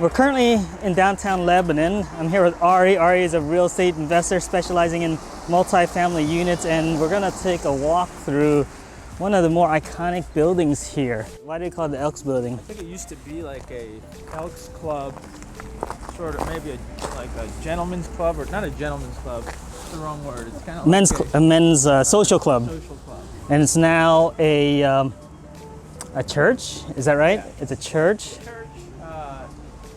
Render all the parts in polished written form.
We're currently in downtown Lebanon. I'm here with Ari. Ari is a real estate investor specializing in multifamily units, and we're gonna take a walk through one of the more iconic buildings here. Why do you call it the Elks Building? I think it used to be like a Elks club, sort of maybe like a gentleman's club, or not a gentleman's club. It's the wrong word. It's kind of like a men's social club. Social club. And it's now a church. Is that right? Yeah. It's a church.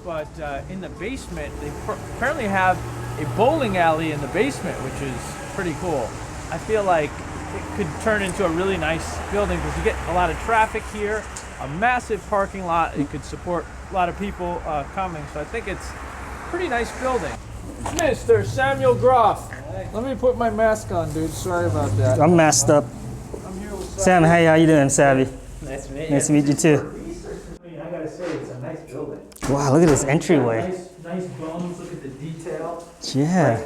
But in the basement, they apparently have a bowling alley in the basement, which is pretty cool. I feel like it could turn into a really nice building because you get a lot of traffic here, a massive parking lot. It could support a lot of people coming. So I think it's a pretty nice building. Mr. Samuel Groth. Let me put my mask on, dude. Sorry about that. I'm masked up. I'm here with Sam, hey, how you doing, Savi? Nice to meet you. Nice to meet you too. I gotta say, it's a nice building. Wow, look at this entryway. Nice bones. Look at the detail. Yeah.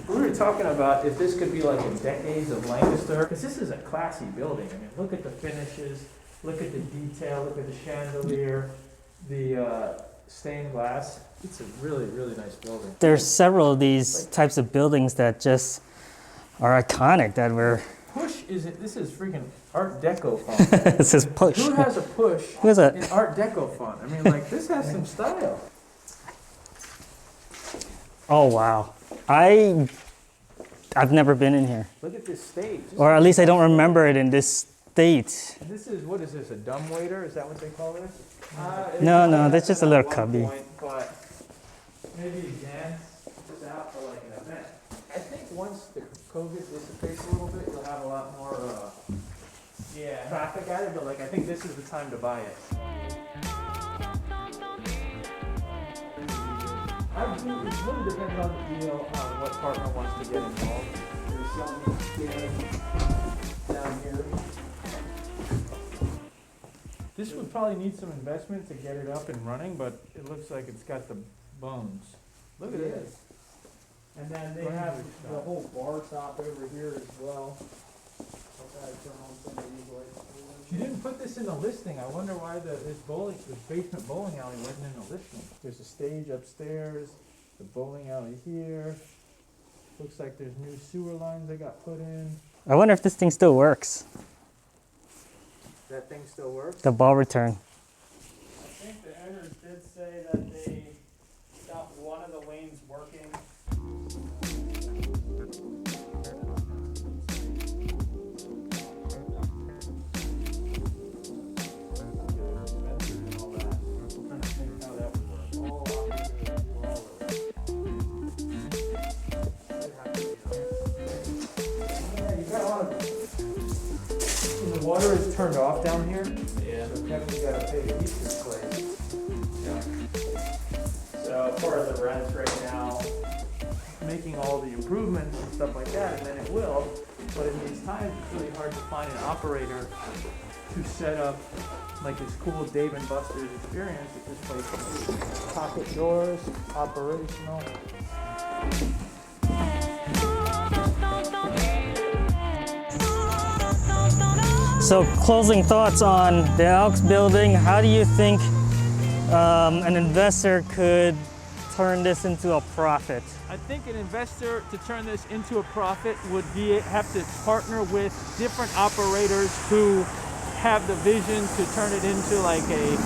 We were talking about if this could be like a decades of Lancaster, because this is a classy building. I mean, look at the finishes, look at the detail, look at the chandelier, the stained glass. It's a really, really nice building. There's several of these types of buildings that just are iconic that we're... Push isn't, this is freaking Art Deco font. It says push. Who has a push Who has a... in Art Deco font? I mean, like, this has some style. Oh, wow. I've never been in here. Look at this stage. Or at least I don't remember it in this state. This is, what is this, a dumbwaiter? Is that what they call this? No, that's just a little cubby. But maybe again, just out for like an event. I think once the COVID dissipates a little bit, you'll have a lot more traffic at it, but like I think this is the time to buy it. It really depends on the deal, on what partner wants to get involved. There's some down here. This would probably need some investment to get it up and running, but it looks like it's got the bones. Look at this. And then they have the whole bar top over here as well. She didn't put this in the listing. I wonder why this basement bowling alley wasn't in the listing. There's a stage upstairs, the bowling alley here. Looks like there's new sewer lines that got put in. I wonder if this thing still works. That thing still works? The ball return. I think the owners did say that they got one of the lanes working. The water is turned off down here. Yeah. So Kevin, you gotta pay to keep this place. Yeah. So part of the rents right now, Making all the improvements and stuff like that, and then it will. But in these times, it's really hard to find an operator to set up like this cool Dave and Buster's experience at this place. Pocket doors, operational. So closing thoughts on the Elks Building. How do you think an investor could turn this into a profit? I think an investor to turn this into a profit would have to partner with different operators who have the vision to turn it into like a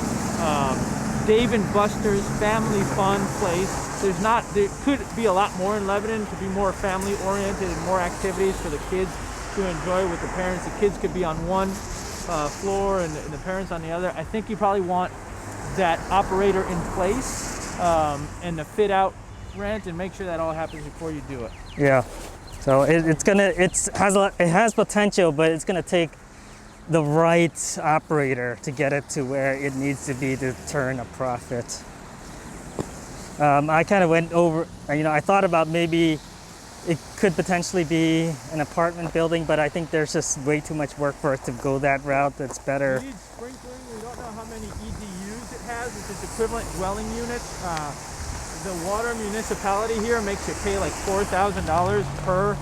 Dave and Buster's family fun place. There could be a lot more in Lebanon to be more family oriented and more activities for the kids to enjoy with the parents. The kids could be on one floor and the parents on the other. I think you probably want that operator in place and the fit out rent and make sure that all happens before you do it. Yeah. So it has potential, but it's gonna take the right operator to get it to where it needs to be to turn a profit. I kind of went over, I thought about maybe it could potentially be an apartment building, but I think there's just way too much work for us to go that route. That's better. We need sprinkling. We don't know how many EDUs it has, which is equivalent dwelling units. The water municipality here makes you pay like $4,000 per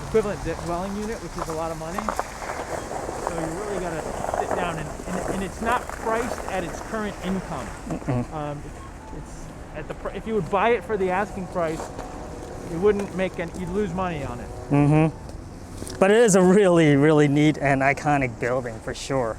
equivalent dwelling unit, which is a lot of money. So you really got to sit down, and it's not priced at its current income. at the if you would buy it for the asking price, you wouldn't make you'd lose money on it. But it is a really, really neat and iconic building for sure.